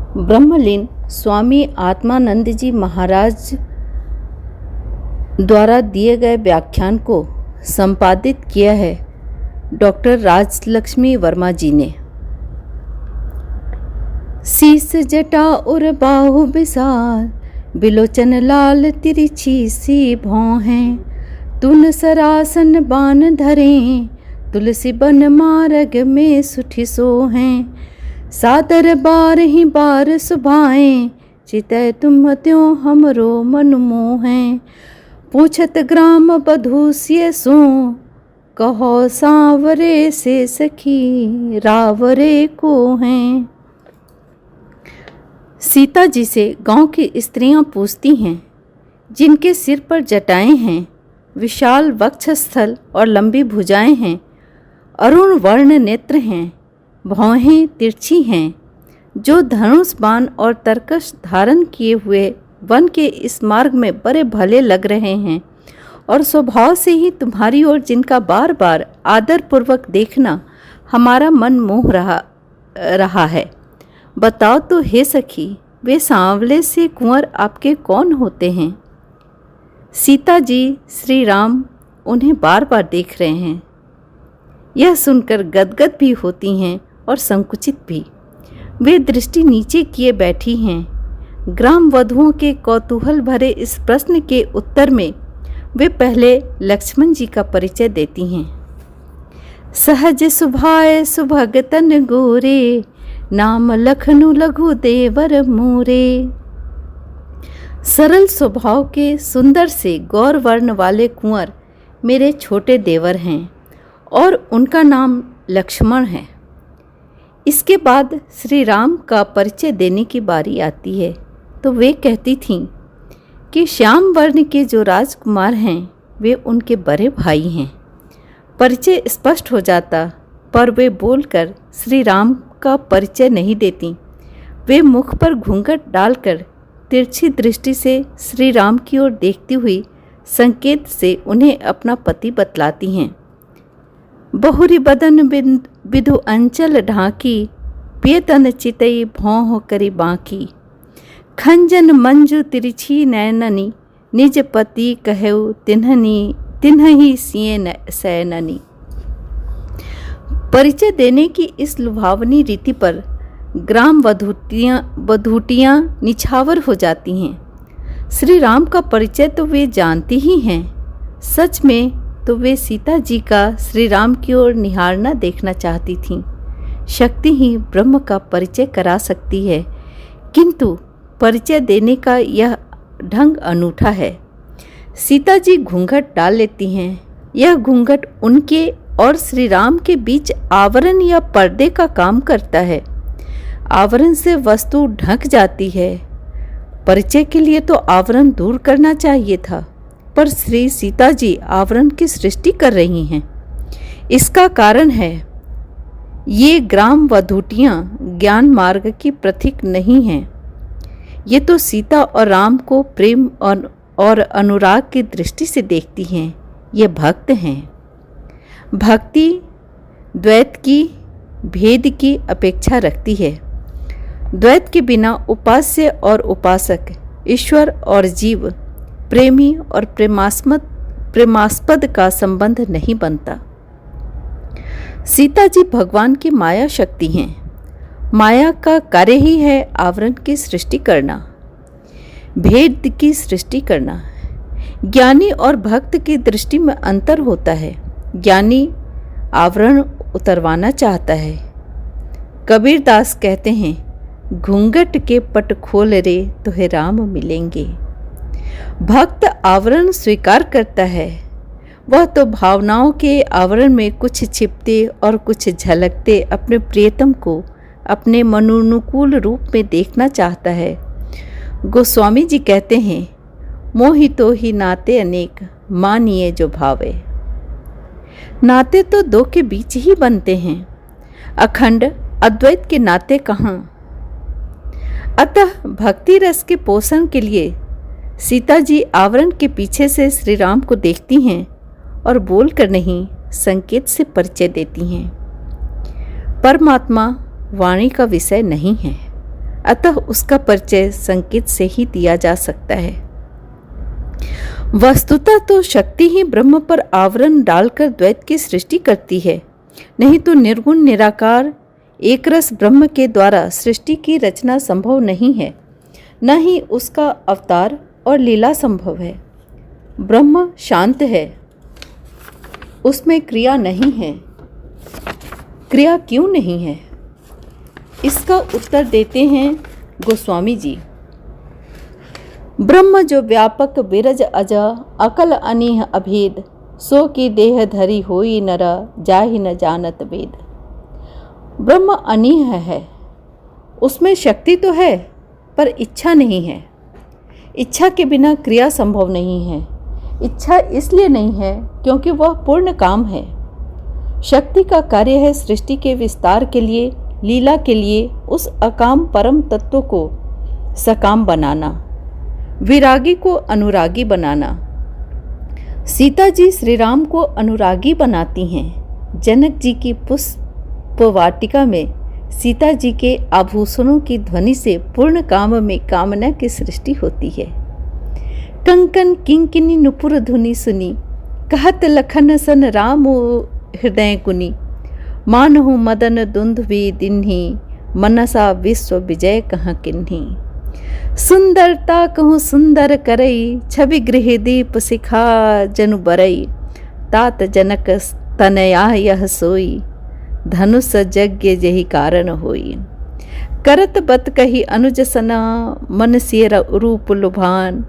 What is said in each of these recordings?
ब्रह्मलीन स्वामी आत्मानंद जी महाराज द्वारा दिए गए व्याख्यान को संपादित किया है डॉक्टर राजलक्ष्मी वर्मा जी ने। शीस जटा और बाहु विशाल, बिलोचन लाल तिरछी सी भौं हैं। तुन सरासन बान धरे, तुलसी बन मार्ग में सुठी सो हैं। सादर बार ही बार सुभाएं, चितै तुम त्यों हमरो मन मोहें। पूछत ग्राम बधू सिय सो, कहो सांवरे से सखी रावरे को हैं। सीता जी से गांव की स्त्रियां पूछती हैं, जिनके सिर पर जटाएं हैं, विशाल वक्षस्थल और लंबी भुजाएं हैं, अरुण वर्ण नेत्र हैं, भौहें तिरछी हैं, जो धनुष बाण और तरकश धारण किए हुए वन के इस मार्ग में बड़े भले लग रहे हैं, और स्वभाव से ही तुम्हारी ओर जिनका बार बार आदरपूर्वक देखना हमारा मन मोह रहा है। बताओ तो हे सखी, वे सांवले से कुंवर आपके कौन होते हैं? सीता जी श्री राम उन्हें बार बार देख रहे हैं। यह सुनकर गदगद भी होती हैं और संकुचित भी। वे दृष्टि नीचे किए बैठी हैं। ग्राम वधुओं के कौतूहल भरे इस प्रश्न के उत्तर में वे पहले लक्ष्मण जी का परिचय देती हैं। सहज सुभाय सुभगतन गोरे, नाम लखनु लघु देवर मोरे। सरल स्वभाव के सुंदर से गौर वर्ण वाले कुंवर मेरे छोटे देवर हैं और उनका नाम लक्ष्मण है। इसके बाद श्री राम का परिचय देने की बारी आती है तो वे कहती थीं कि श्याम वर्ण के जो राजकुमार हैं वे उनके बड़े भाई हैं। परिचय स्पष्ट हो जाता, पर वे बोलकर श्री राम का परिचय नहीं देती। वे मुख पर घूंघट डालकर तिरछी दृष्टि से श्री राम की ओर देखती हुई संकेत से उन्हें अपना पति बतलाती हैं। बहुरी बदन विधु अंचल ढाकी, पियतन चितई भौं करी बाकी। खंजन मंजू तिरछी नैननी, निज पति कहऊ तिन्हही सिए सैननी। परिचय देने की इस लुभावनी रीति पर ग्राम वधूटियाँ निछावर हो जाती हैं। श्री राम का परिचय तो वे जानती ही हैं, सच में तो वे सीता जी का श्री राम की ओर निहारना देखना चाहती थीं। शक्ति ही ब्रह्म का परिचय करा सकती है, किंतु परिचय देने का यह ढंग अनूठा है। सीता जी घूंघट डाल लेती हैं। यह घूंघट उनके और श्री राम के बीच आवरण या पर्दे का काम करता है। आवरण से वस्तु ढक जाती है। परिचय के लिए तो आवरण दूर करना चाहिए था, पर श्री सीता जी आवरण की सृष्टि कर रही हैं। इसका कारण है, ये ग्राम वधूटियाँ ज्ञान मार्ग की प्रतीक नहीं हैं। ये तो सीता और राम को प्रेम और अनुराग की दृष्टि से देखती हैं। ये भक्त हैं। भक्ति द्वैत की, भेद की अपेक्षा रखती है। द्वैत के बिना उपास्य और उपासक, ईश्वर और जीव, प्रेमी और प्रेमास्पद का संबंध नहीं बनता। सीता जी भगवान की माया शक्ति हैं। माया का कार्य ही है आवरण की सृष्टि करना, भेद की सृष्टि करना। ज्ञानी और भक्त की दृष्टि में अंतर होता है। ज्ञानी आवरण उतरवाना चाहता है। कबीर दास कहते हैं, घूंघट के पट खोल रे तुहे राम मिलेंगे। भक्त आवरण स्वीकार करता है। वह तो भावनाओं के आवरण में कुछ छिपते और कुछ झलकते अपने प्रियतम को अपने मनोनुकूल रूप में देखना चाहता है। गोस्वामी जी कहते हैं, मोहि तो ही नाते अनेक, मानिए जो भावे। नाते तो दो के बीच ही बनते हैं, अखंड अद्वैत के नाते कहाँ। अतः भक्ति रस के पोषण के लिए सीता जी आवरण के पीछे से श्री राम को देखती हैं और बोलकर नहीं, संकेत से परिचय देती हैं। परमात्मा वाणी का विषय नहीं है। अतः उसका परिचय संकेत से ही दिया जा सकता है। वस्तुतः तो शक्ति ही ब्रह्म पर आवरण डालकर द्वैत की सृष्टि करती है, नहीं तो निर्गुण निराकार एकरस ब्रह्म के द्वारा सृष्टि की रचना संभव नहीं है, न ही उसका अवतार और लीला संभव है। ब्रह्म शांत है, उसमें क्रिया नहीं है। क्रिया क्यों नहीं है, इसका उत्तर देते हैं गोस्वामी जी। ब्रह्म जो व्यापक विरज अज अकल अनीह अभेद, सो की देह धरी होई नर जाहि न जानत वेद। ब्रह्म अनीह है, उसमें शक्ति तो है पर इच्छा नहीं है। इच्छा के बिना क्रिया संभव नहीं है। इच्छा इसलिए नहीं है क्योंकि वह पूर्ण काम है। शक्ति का कार्य है सृष्टि के विस्तार के लिए, लीला के लिए उस अकाम परम तत्व को सकाम बनाना, विरागी को अनुरागी बनाना। सीता जी श्री राम को अनुरागी बनाती हैं। जनक जी की पुष्प वाटिका में सीता जी के आभूषणों की ध्वनि से पूर्ण काम में कामना की सृष्टि होती है। कंकन किंकिनी नुपुर धुनि सुनी, कहत लखन सन राम हृदय कुनी। मानहु मदन दुंदुभि दिन्ही, मनसा विश्व विजय कहाँ किन्ही। सुंदरता कहूँ सुंदर करई, छवि गृह दीप सिखा जनु बरई। तात जनक तनया यह सोई, धनुष यज्ञ जहि कारण होई। करत बत कही अनुज सना, मन सिय रूप लुभान।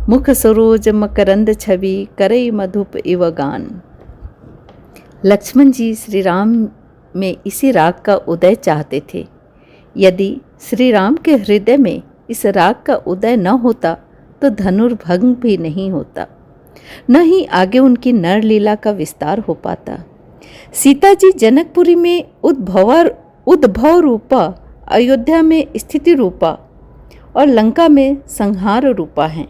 मुख सरोज मकरंद छवि, करई मधुप इव गान। लक्ष्मण जी श्री राम में इसी राग का उदय चाहते थे। यदि श्री राम के हृदय में इस राग का उदय न होता तो धनुर्भंग भी नहीं होता, न ही आगे उनकी नर लीला का विस्तार हो पाता। सीता जी जनकपुरी में उद्भव रूपा, अयोध्या में स्थिति रूपा और लंका में संहार रूपा हैं।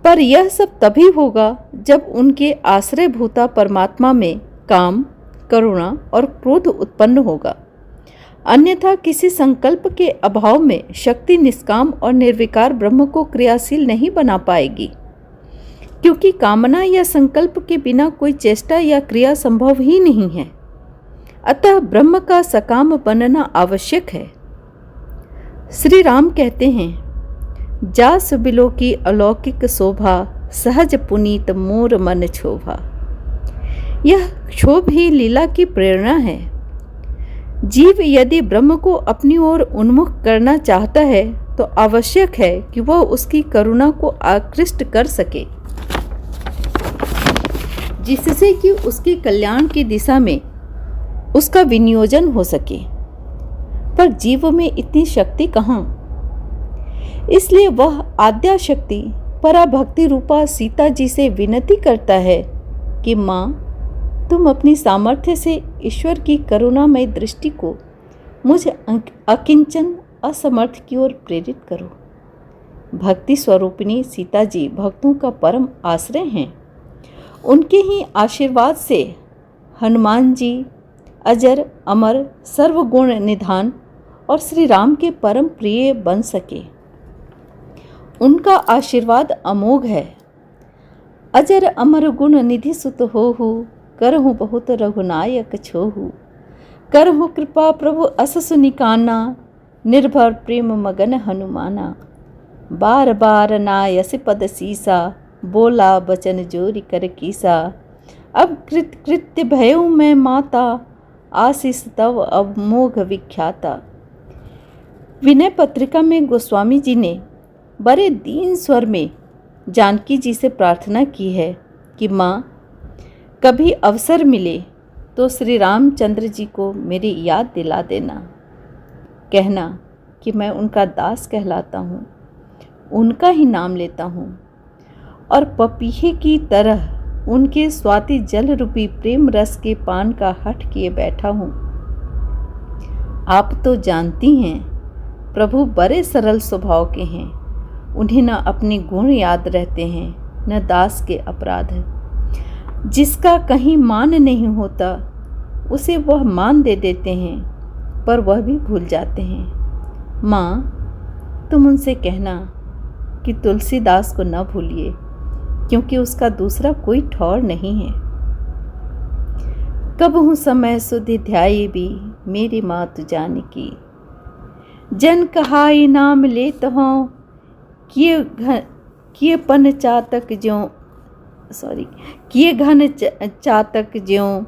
पर यह सब तभी होगा जब उनके आश्रय भूता परमात्मा में काम, करुणा और क्रोध उत्पन्न होगा। अन्यथा किसी संकल्प के अभाव में शक्ति निष्काम और निर्विकार ब्रह्म को क्रियाशील नहीं बना पाएगी, क्योंकि कामना या संकल्प के बिना कोई चेष्टा या क्रिया संभव ही नहीं है। अतः ब्रह्म का सकाम बनना आवश्यक है। श्री राम कहते हैं, जास बिलो की अलौकिक शोभा, सहज पुनीत मोर मन क्षोभा। यह क्षोभ ही लीला की प्रेरणा है। जीव यदि ब्रह्म को अपनी ओर उन्मुख करना चाहता है तो आवश्यक है कि वह उसकी करुणा को आकृष्ट कर सके, जिससे कि उसके कल्याण की दिशा में उसका विनियोजन हो सके। पर जीव में इतनी शक्ति कहाँ? इसलिए वह आद्या शक्ति पराभक्ति रूपा सीता जी से विनती करता है कि माँ, तुम अपनी सामर्थ्य से ईश्वर की करुणामय दृष्टि को मुझ अकिंचन असमर्थ की ओर प्रेरित करो। भक्ति स्वरूपिणी सीता जी भक्तों का परम आश्रय हैं। उनके ही आशीर्वाद से हनुमान जी अजर अमर सर्वगुण निधान और श्री राम के परम प्रिय बन सके। उनका आशीर्वाद अमोघ है। अजर अमर गुण निधि सुत होहु, करहु बहुत रघुनायक छोहु। करहु कृपा प्रभु अससु निकाना, निर्भर प्रेम मगन हनुमाना। बार बार नायस पद सीसा, बोला बचन जोरी कर कीसा। अब कृत्य भयउ मैं माता, आशीष तव अब मोघ विख्याता। विनय पत्रिका में गोस्वामी जी ने बड़े दीन स्वर में जानकी जी से प्रार्थना की है कि माँ, कभी अवसर मिले तो श्री रामचंद्र जी को मेरी याद दिला देना। कहना कि मैं उनका दास कहलाता हूँ, उनका ही नाम लेता हूँ और पपीहे की तरह उनके स्वाति जल रूपी प्रेम रस के पान का हठ किए बैठा हूँ। आप तो जानती हैं प्रभु बड़े सरल स्वभाव के हैं। उन्हें न अपने गुण याद रहते हैं, न दास के अपराध। जिसका कहीं मान नहीं होता उसे वह मान दे देते हैं, पर वह भी भूल जाते हैं। माँ, तुम उनसे कहना कि तुलसीदास को न भूलिए, क्योंकि उसका दूसरा कोई ठौर नहीं है। कब हूँ समय सुधि ध्याई भी मेरी मातु जानकी, जन कहाई नाम लेत हों किए पन चातक ज्यों किए घन चातक ज्यों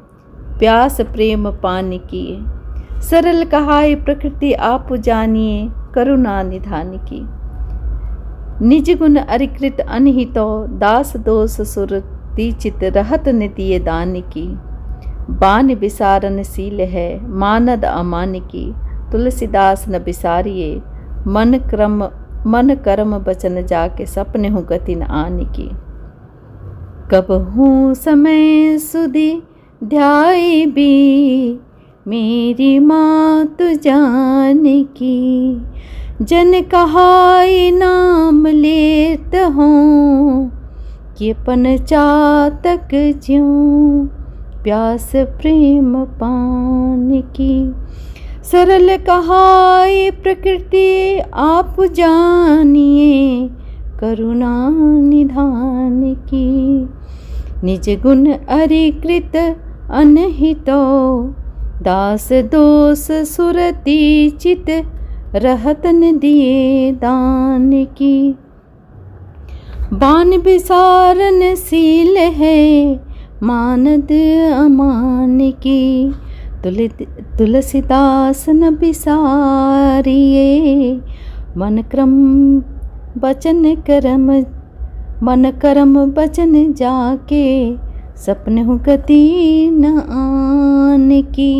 प्यास प्रेम पान किए। सरल कहाई प्रकृति आप जानिए करुणा निधान की। निज गुण अरिकृत अनहितो दास दोष सुरति चित रहत नितिय दान की। बान विसारन शील है मानद अमान की। तुलसीदास न बिसारिए मन कर्म बचन जाके सपने हूँ गति न आने की। कब हूँ समय सुधि ध्याई भी मेरी मातु जानकी, जन कहाई नाम लेत हों कि पन चातक ज्यों प्यास प्रेम पान की। सरल कहाई प्रकृति आप जानिए करुणा निधान की। निज गुण अरिकृत अनहितो दास दोष सुरति चित रहतन दिए दान की। बान विसारन शील है मानद अमान की। तुलसीदास न बिसारिए मन कर्म बचन जाके सपने हूँ गति न आन की।